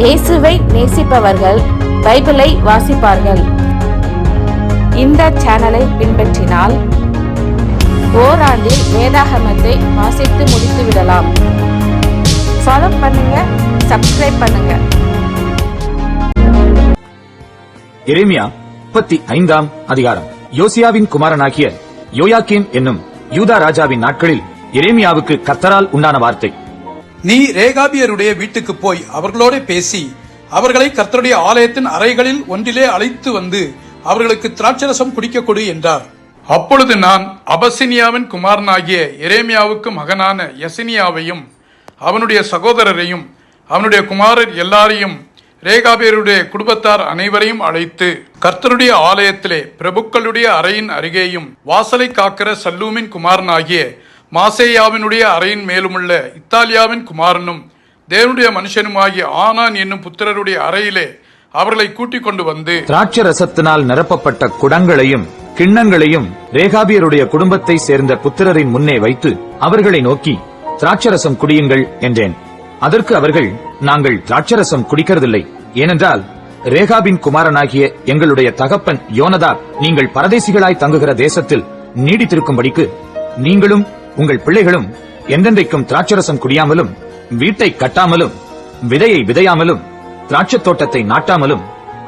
இயேசுவை நேசிப்பவர்கள் பைபிளை வாசிப்பார்கள். இந்த சேனலை பின்பற்றினால் ஓராண்டில் வேதாகமத்தை வாசித்து முடித்து விடலாம். ஃபாலோ பண்ணுங்க, சப்ஸ்கிரைப் பண்ணுங்க. எரேமியா 35 அதிகாரம். யோசியாவின் குமாரனாகிய யோயாக்கீம் என்னும் யூதா ராஜாவின் நாட்களில் எரேமியாவுக்கு கர்த்தரால் உண்டான வார்த்தை. நீ ரேகாபியருடைய வீட்டுக்கு போய் அவர்களோட பேசி அவர்களை கர்த்தருடைய ஆலயத்தின் அறைகளில் ஒன்றிலே அழைத்து வந்து அவர்களுக்கு திராட்சரசம் குடிக்க கொடு என்றார். அப்பொழுது நான் அபசினியாவின் குமாரனாகிய எரேமியாவுக்கு மகனான யசினியாவையும் அவனுடைய சகோதரரையும் அவனுடைய குமாரர் எல்லாரையும் ரேகாபியருடைய குடும்பத்தார் அனைவரையும் அழைத்து கர்த்தருடைய ஆலயத்திலே பிரபுக்களுடைய அறையின் அருகேயும் வாசலை காக்கிற சல்லூமின் குமாரனாகிய மாசேயாவினுடைய அறையின் மேலுமுள்ள இத்தாலியாவின் குமாரனும் தேவனுடைய மனுஷனுமாகிய ஆனான் என்னும் புத்திரருடைய அறையிலே அவர்களை கூட்டிக் கொண்டு வந்து திராட்சரசத்தினால் நிரப்பப்பட்ட குடங்களையும் கிண்ணங்களையும் ரேகாபியருடைய குடும்பத்தை சேர்ந்த புத்திரரின் முன்னே வைத்து அவர்களை நோக்கி திராட்சரசம் குடியுங்கள் என்றேன். அதற்கு அவர்கள், நாங்கள் திராட்சரசம் குடிக்கிறதில்லை, ஏனென்றால் ரேகாபின் குமாரனாகிய எங்களுடைய தகப்பன் யோனதாப் நீங்கள் பரதேசிகளாய் தங்குகிற தேசத்தில் நீடித்திருக்கும்படிக்கு நீங்களும் உங்கள் பிள்ளைகளும் எந்தெந்தைக்கும் திராட்சரசம் குடியாமலும் வீட்டை கட்டாமலும் விதையை விதையாமலும் திராட்சத் தோட்டத்தை நாட்டாமலும்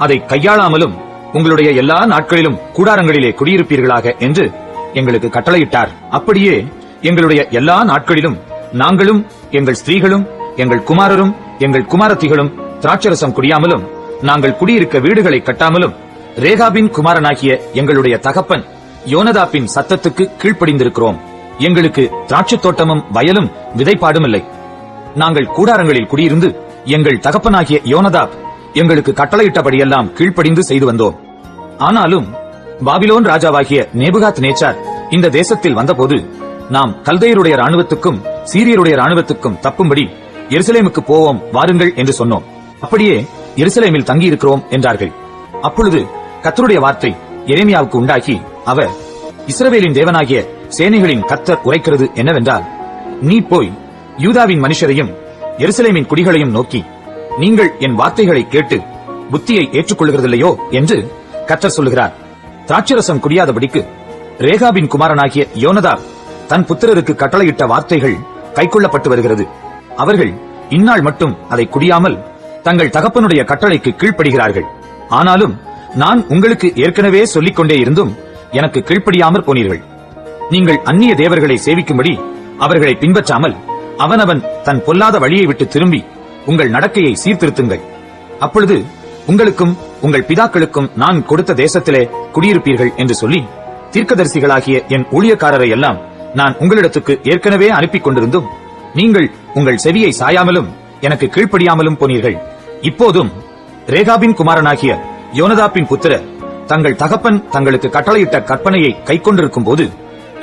அதை கையாளாமலும் உங்களுடைய எல்லா நாட்களிலும் கூடாரங்களிலே குடியிருப்பீர்களாக என்று எங்களுக்கு கட்டளையிட்டார். அப்படியே எங்களுடைய எல்லா நாட்களிலும் நாங்களும் எங்கள் ஸ்திரீகளும் எங்கள் குமாரரும் எங்கள் குமாரத்திகளும் திராட்சரசம் குடியாமலும் நாங்கள் குடியிருக்க வீடுகளை கட்டாமலும் ரேகாபின் குமாரனாகிய எங்களுடைய தகப்பன் யோனதாப்பின் சத்தத்துக்கு கீழ்ப்படிந்திருக்கிறோம். எங்களுக்கு திராட்சத் தோட்டமும் வயலும் விதைப்பாடும் இல்லை. நாங்கள் கூடாரங்களில் குடியிருந்து எங்கள் தகப்பனாகிய யோனதாப் எங்களுக்கு கட்டளையிட்டபடியெல்லாம் கீழ்ப்படிந்து செய்து வந்தோம். ஆனாலும் பாபிலோன் ராஜாவாகிய நேபுகாத் நேச்சார் இந்த தேசத்தில் வந்தபோது நாம் கல்தையருடைய ராணுவத்துக்கும் சீரியருடைய ராணுவத்துக்கும் தப்பும்படி எருசலேமுக்கு போவோம் வாருங்கள் என்று சொன்னோம். அப்படியே எருசலேமில் தங்கியிருக்கிறோம் என்றார்கள். அப்பொழுது கர்த்தருடைய வார்த்தை எரேமியாவுக்கு உண்டாகி அவர், இஸ்ரவேலின் தேவனாகிய சேனைகளின் கர்த்தர் உரைக்கிறது என்னவென்றால், நீ போய் யூதாவின் மனுஷரையும் எருசலேமின் குடிகளையும் நோக்கி, நீங்கள் என் வார்த்தைகளை கேட்டு புத்தியை ஏற்றுக்கொள்கிறதில்லையோ என்று கர்த்தர் சொல்லுகிறார். திராட்சரசம் குடியாதபடிக்கு ரேகாபின் குமாரனாகிய யோனதாப் தன் புத்திரருக்கு கட்டளையிட்ட வார்த்தைகள் கைக்கொள்ளப்பட்டு வருகிறது. அவர்கள் இந்நாள் மட்டும் அதை குடியாமல் தங்கள் தகப்பனுடைய கட்டளைக்கு கீழ்ப்படுகிறார்கள். ஆனாலும் நான் உங்களுக்கு ஏற்கனவே சொல்லிக் கொண்டே இருந்தும் எனக்கு கீழ்ப்படியாமற் போனீர்கள். நீங்கள் அந்நிய தேவர்களை சேவிக்கும்படி அவர்களை பின்பற்றாமல் அவனவன் தன் பொல்லாத வழியை விட்டு திரும்பி உங்கள் நடக்கையை சீர்திருத்துங்கள். அப்பொழுது உங்களுக்கும் உங்கள் பிதாக்களுக்கும் நான் கொடுத்த தேசத்திலே குடியிருப்பீர்கள் என்று சொல்லி தீர்க்கதரிசிகளாகிய என் ஊழியக்காரரை எல்லாம் நான் உங்களிடத்துக்கு ஏற்கனவே அனுப்பிக் கொண்டிருந்தும் நீங்கள் உங்கள் செவியை சாயாமலும் எனக்கு கீழ்ப்படியாமலும் போனீர்கள். இப்போதும் ரேகாபின் குமாரனாகிய யோனதாப்பின் புத்திரர் தங்கள் தகப்பன் தங்களுக்கு கட்டளையிட்ட கற்பனையை கைக்கொண்டிருக்கும் போது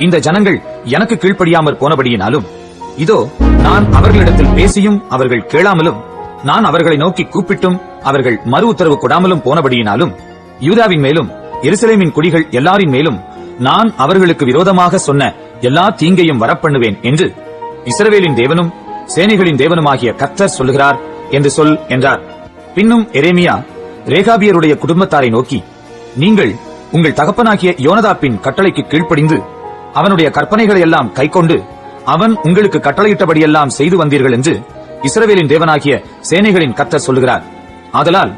இந்த ஜனங்கள் எனக்கு கீழ்ப்படியாமற் போனபடியினாலும், இதோ நான் அவர்களிடத்தில் பேசியும் அவர்கள் கேளாமலும் நான் அவர்களை நோக்கி கூப்பிட்டும் அவர்கள் மறு உத்தரவு கொடாமலும் போனபடியினாலும், யூதாவின் மேலும் எருசலேமின் குடிகள் எல்லாரின் மேலும் நான் அவர்களுக்கு விரோதமாக சொன்ன எல்லா தீங்கையும் வரப்பண்ணுவேன் என்று இஸ்ரவேலின் தேவனும் சேனைகளின் தேவனுமாகிய கர்த்தர் சொல்லுகிறார் என்று சொல் என்றார். பின்னும் எரேமியா ரேகாபியருடைய குடும்பத்தாரை நோக்கி, நீங்கள் உங்கள் தகப்பனாகிய யோனதாப்பின் கட்டளைக்கு கீழ்ப்படிந்து அவனுடைய கற்பனைகளை எல்லாம் கைக்கொண்டு அவன் உங்களுக்கு கட்டளையிட்டபடியெல்லாம் செய்து வந்தீர்கள் என்று இஸ்ரவேலின் தேவனாகிய சேனைகளின் கர்த்தர் சொல்லுகிறார். ஆதலால்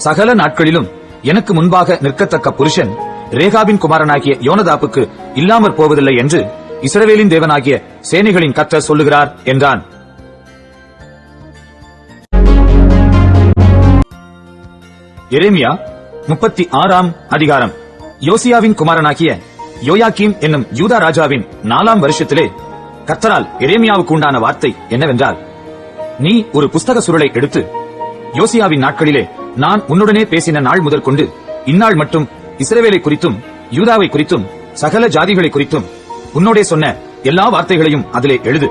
சகல நாட்களிலும் எனக்கு முன்பாக நிற்கத்தக்க புருஷன் ரேகாபின் குமாரனாகிய யோனதாப்புக்கு இல்லாமற் போவதில்லை என்று இஸ்ரவேலின் தேவனாகிய சேனைகளின் கர்த்தர் சொல்லுகிறார் என்றான். எரேமியா 36 அதிகாரம். யோசியாவின் குமாரனாகிய யோயாக்கீம் என்னும் யூதா ராஜாவின் 4 வருஷத்திலே கர்த்தரால் எரேமியாவுக்கு உண்டான வார்த்தை என்னவென்றால், நீ ஒரு புஸ்தக சுருளை எடுத்து யோசியாவின் நாட்களிலே நான் உன்னுடனே பேசின நாள் முதல் கொண்டு இந்நாள் மட்டும் இஸ்ரவேலை குறித்தும் யூதாவை குறித்தும் சகல ஜாதிகளை குறித்தும் உன்னோடே சொன்ன எல்லா வார்த்தைகளையும் அதிலே எழுது.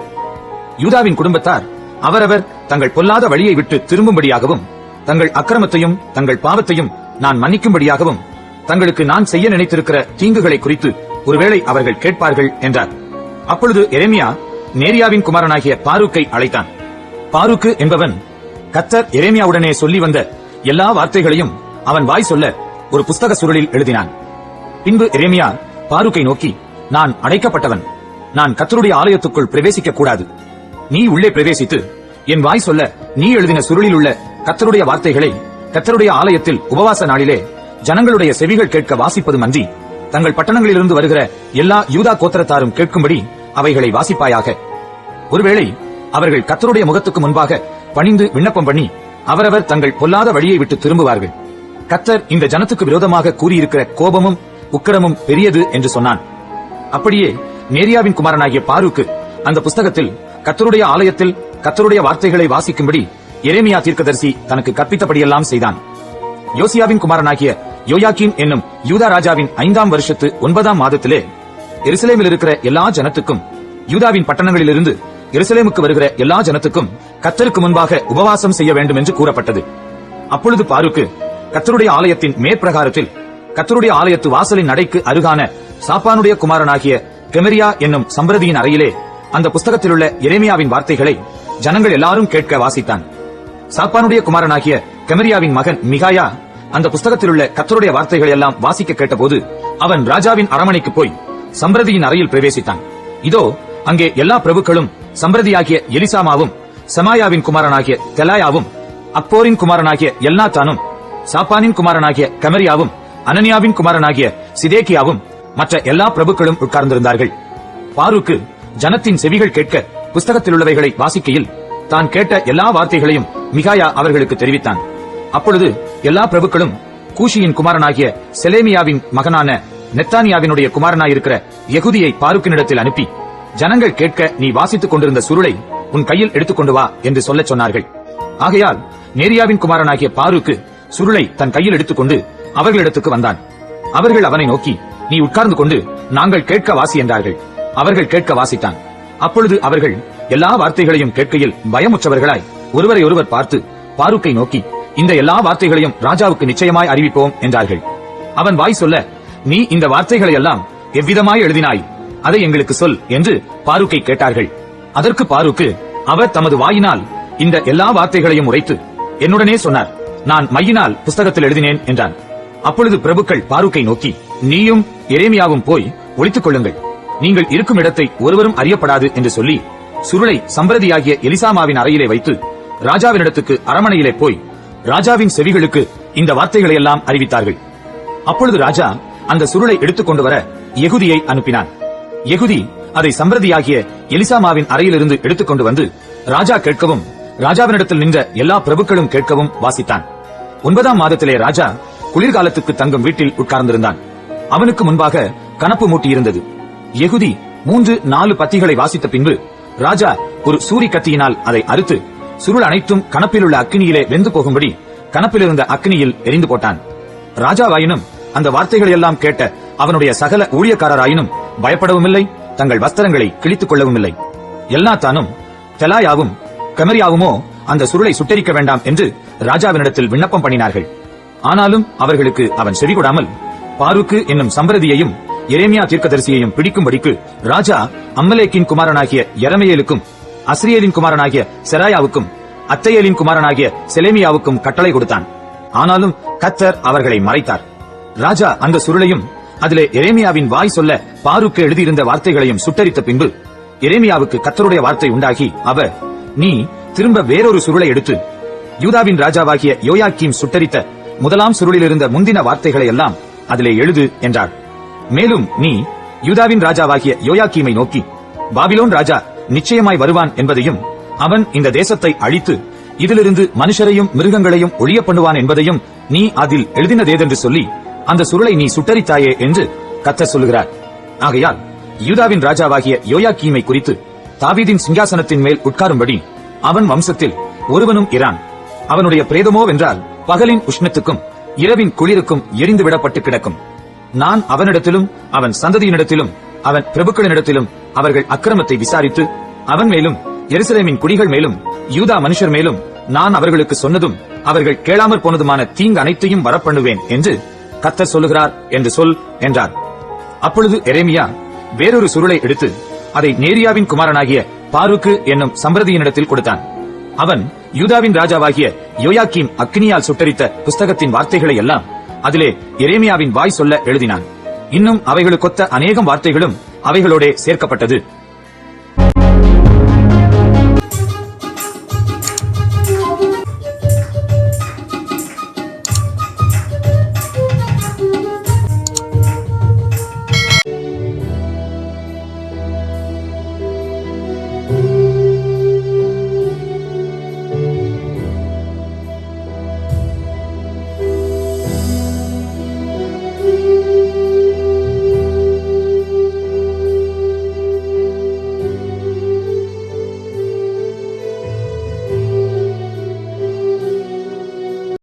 யூதாவின் குடும்பத்தார் அவரவர் தங்கள் பொல்லாத வழியை விட்டு திரும்பும்படியாகவும் தங்கள் அக்கிரமத்தையும் தங்கள் பாவத்தையும் நான் மன்னிக்கும்படியாகவும் தங்களுக்கு நான் செய்ய நினைத்திருக்கிற தீங்குகளை குறித்து ஒருவேளை அவர்கள் கேட்பார்கள் என்றார். அப்பொழுது எரேமியா நேரியாவின் குமாரனாகிய பாரூக்கை அழைத்தான். பாரூக்கு என்பவன் கர்த்தர் எரேமியாவுடனே சொல்லி வந்த எல்லா வார்த்தைகளையும் அவன் வாய் சொல்ல ஒரு புஸ்தக சுருளில் எழுதினான். பின்பு எரேமியா பாருக்கை நோக்கி, நான் அடைக்கப்பட்டவன், நான் கர்த்தருடைய ஆலயத்துக்குள் பிரவேசிக்க கூடாது. நீ உள்ளே பிரவேசித்து என் வாய் சொல்ல நீ எழுதின சுருளில் உள்ள கர்த்தருடைய வார்த்தைகளை கர்த்தருடைய ஆலயத்தில் உபவாச நாளிலே ஜனங்களுடைய செவிகள் கேட்க வாசிப்பதுமன்றி தங்கள் பட்டணங்களிலிருந்து வருகிற எல்லா யூதா கோத்திரத்தாரும் கேட்கும்படி அவைகளை வாசிப்பாயாக. ஒருவேளை அவர்கள் கர்த்தருடைய முகத்துக்கு முன்பாக பணிந்து விண்ணப்பம் பண்ணி அவரவர் தங்கள் பொல்லாத வழியை விட்டு திரும்புவார்கள். கர்த்தர் இந்த ஜனத்துக்கு விரோதமாக கூறியிருக்கிற கோபமும் உக்கிரமும் பெரியது என்று சொன்னான். அப்படியே நேரியாவின் குமாரனாகிய பாருக்கு அந்த புஸ்தகத்தில் கர்த்தருடைய ஆலயத்தில் கர்த்தருடைய வார்த்தைகளை வாசிக்கும்படி எரேமியா தீர்க்கதரிசி தனக்கு கற்பித்தபடியெல்லாம் செய்தான். யோசியாவின் குமாரனாகிய யோயாக்கீம் என்னும் யூதா ராஜாவின் 5ஆம் வருஷத்து 9ஆம் மாதத்திலே எருசலேமில் இருக்கிற எல்லா ஜனத்துக்கும், யூதாவின் பட்டணங்களிலிருந்து எருசலேமுக்கு வருகிற எல்லா ஜனத்துக்கும் கர்த்தருக்கு முன்பாக உபவாசம் செய்ய வேண்டும் என்று கூறப்பட்டது. அப்பொழுது பாருக்கு கர்த்தருடைய ஆலயத்தின் மேற்பிரகாரத்தில் கர்த்தருடைய ஆலயத்து வாசலின் நடைக்கு அருகான சாப்பானுடைய குமாரனாகிய கெமரியா என்னும் சம்பிரதியின் அறையிலே அந்த புஸ்தகத்திலுள்ள எரேமியாவின் வார்த்தைகளை ஜனங்கள் எல்லாரும் கேட்க வாசித்தான். சாப்பானுடைய குமாரனாகிய கெமரியாவின் மகன் மிகாயா அந்த புஸ்தகத்திலுள்ள கர்த்தருடைய வார்த்தைகளை எல்லாம் வாசிக்க கேட்டபோது அவன் ராஜாவின் அரமனைக்கு போய் சம்பிரதியின் அறையில் பிரவேசித்தான். இதோ அங்கே எல்லா பிரபுக்களும் சம்பிரதியாகிய எலிசாமாவும் சமாயாவின் குமாரனாகிய தெலாயாவும் அப்போரின் குமாரனாகிய எல்நாத்தானும் சாப்பானின் குமாரனாகிய கெமரியாவும் அனனியாவின் குமாரனாகிய சிதேக்கியாவும் மற்ற எல்லா பிரபுக்களும் உட்கார்ந்திருந்தார்கள். பாருக்கு ஜனத்தின் செவிகள் கேட்க புஸ்தகத்திலுள்ளவைகளை வாசிக்கையில் தான் கேட்ட எல்லா வார்த்தைகளையும் மிகாயா அவர்களுக்கு தெரிவித்தான். அப்பொழுது எல்லா பிரபுக்களும் கூஷியின் குமாரனாகிய செலேமியாவின் மகனான நெத்தானியாவினுடைய குமாரனாயிருக்கிற யெகுதியை பாருக்கினிடத்தில் அனுப்பி, ஜனங்கள் கேட்க நீ வாசித்துக் கொண்டிருந்த சுருளை உன் கையில் எடுத்துக்கொண்டு வா என்று சொல்லச் சொன்னார்கள். ஆகையால் நேரியாவின் குமாரனாகிய பாருக்கு சுருளை தன் கையில் எடுத்துக்கொண்டு அவர்களிடத்துக்கு வந்தான். அவர்கள் அவனை நோக்கி, நீ உட்கார்ந்து கொண்டு நாங்கள் கேட்க வாசி என்றார்கள். அவர்கள் கேட்க வாசித்தான். அப்பொழுது அவர்கள் எல்லா வார்த்தைகளையும் கேட்கையில் பயமுற்றவர்களாய் ஒருவரை ஒருவர் பார்த்து பாருக்கை நோக்கி, இந்த எல்லா வார்த்தைகளையும் ராஜாவுக்கு நிச்சயமாய் அறிவிப்போம் என்றார்கள். அவன் வாய் சொல்ல, நீ இந்த வார்த்தைகளை எல்லாம் எவ்விதமாய் எழுதினாய், அதை எங்களுக்கு சொல் என்று பாருக்கை கேட்டார்கள். அதற்கு பாருக்கு அவர் தமது வாயினால் இந்த எல்லா வார்த்தைகளையும் உரைத்து என்னுடனே சொன்னார், நான் மையினால் புஸ்தகத்தில் எழுதினேன் என்றான். அப்பொழுது பிரபுக்கள் பாருக்கை நோக்கி, நீயும் எரேமியாவும் போய் ஒளித்துக் கொள்ளுங்கள், நீங்கள் இருக்கும் இடத்தை ஒருவரும் அறியப்படாது என்று சொல்லி சுருளை சம்பிரதியாகிய எலிசாமாவின் அறையிலே வைத்து ராஜாவினிடத்துக்கு அரமனையிலே போய் ராஜாவின் செவிகளுக்கு இந்த வார்த்தைகளை எல்லாம் அறிவித்தார்கள். அப்பொழுது ராஜா அந்த சுருளை எடுத்துக்கொண்டு வர யெகுதியை அனுப்பினான். யெகுதி அதை சம்பிரதியாகிய எலிசாமாவின் அறையிலிருந்து எடுத்துக்கொண்டு வந்து ராஜா கேட்கவும் ராஜாவினிடத்தில் நின்ற எல்லா பிரபுக்களும் கேட்கவும் வாசித்தான். 9ஆம் மாதத்திலே ராஜா குளிர்காலத்துக்கு தங்கும் வீட்டில் உட்கார்ந்திருந்தான். அவனுக்கு முன்பாக கனப்பு மூட்டியிருந்தது. யெகுதி 3-4 பத்திகளை வாசித்த பின்பு ராஜா ஒரு சூரி கத்தியினால் அதை அறுத்து சுருள் அனைத்தும் கணப்பில் உள்ள அக்கினியிலே வெந்து போகும்படி கணப்பில் இருந்த அக்கினியில் எரிந்து போட்டான். ராஜாவாயினும் அந்த வார்த்தைகளை எல்லாம் கேட்ட அவனுடைய சகல ஊழியக்காரராயினும் பயப்படவும் இல்லை, தங்கள் வஸ்திரங்களை கிழித்துக் கொள்ளவும் இல்லை. எல்நாத்தானும் தெலாயாவும் கெமரியாவுமோ அந்த சுருளை சுட்டெரிக்க வேண்டாம் என்று ராஜாவினிடத்தில் விண்ணப்பம் பண்ணினார்கள். ஆனாலும் அவர்களுக்கு அவன் செவிகொடாமல் பாருக்கு என்னும் சம்பிரதியையும் எரேமியா தீர்க்கதரிசியையும் பிடிக்கும்படிக்கு ராஜா அம்மலேக்கின் குமாரனாகிய யெரமியேலுக்கும் அஸ்ரியேலின் குமாரனாகிய செராயாவுக்கும் அத்தையேலின் குமாரனாகிய செலேமியாவுக்கும் கட்டளை கொடுத்தான். ஆனாலும் கர்த்தர் அவர்களை மறைத்தார். ராஜா அந்த சுருளையும் அதிலே எரேமியாவின் வாய் சொல்ல பாருக்கு எழுதியிருந்த வார்த்தைகளையும் சுட்டரித்த பின்பு எரேமியாவுக்கு கர்த்தருடைய வார்த்தை உண்டாகி, அவர், நீ திரும்ப வேறொரு சுருளை எடுத்து யூதாவின் ராஜாவாகிய யோயாக்கீம் சுட்டரித்த முதலாம் சுருளிலிருந்த முந்தின வார்த்தைகளை எல்லாம் அதிலே எழுது என்றார். மேலும் நீ யூதாவின் ராஜாவாகிய யோயாக்கீமை நோக்கி, பாபிலோன் ராஜா நிச்சயமாய் வருவான் என்பதையும் அவன் இந்த தேசத்தை அழித்து இதிலிருந்து மனுஷரையும் மிருகங்களையும் ஒழிய பண்ணுவான் என்பதையும் நீ அதில் எழுதினதேதென்று சொல்லி அந்த சுருளை நீ சுட்டரித்தாயே என்று கர்த்தர் சொல்லுகிறார். ஆகையால் யூதாவின் ராஜாவாகிய யோயாக்கீமை குறித்து தாவீதின் சிங்காசனத்தின் மேல் உட்காரும்படி அவன் வம்சத்தில் ஒருவனும் இரான். அவனுடைய பிரேதமோ வென்றால் பகலின் உஷ்ணத்துக்கும் இரவின் குளிருக்கும் எரிந்து விடப்பட்டு கிடக்கும். நான் அவனிடத்திலும் அவன் சந்ததியினிடத்திலும் அவன் பிரபுக்களினிடத்திலும் அவர்கள் அக்கிரமத்தை விசாரித்து அவன் மேலும் எருசலேமின் குடிகள் மேலும் யூதா மனுஷர் மேலும் நான் அவர்களுக்கு சொன்னதும் அவர்கள் கேளாமற் போனதுமான தீங்கு அனைத்தையும் வரப்பண்ணுவேன் என்று கர்த்தர் சொல்லுகிறார் என்று சொல் என்றார். அப்பொழுது எரேமியா வேறொரு சுருளை எடுத்து அதை நேரியாவின் குமாரனாகிய பாருக்கு என்னும் சம்பிரதியினிடத்தில் கொடுத்தான். அவன் யூதாவின் ராஜாவாகிய யோயாக்கீம் அக்னியால் சுட்டரித்த புஸ்தகத்தின் வார்த்தைகளை எல்லாம் அதிலே எரேமியாவின் வாய் சொல்ல எழுதினான். இன்னும் அவைகளுக்கொத்த அநேகம் வார்த்தைகளும் அவைகளோடே சேர்க்கப்பட்டது.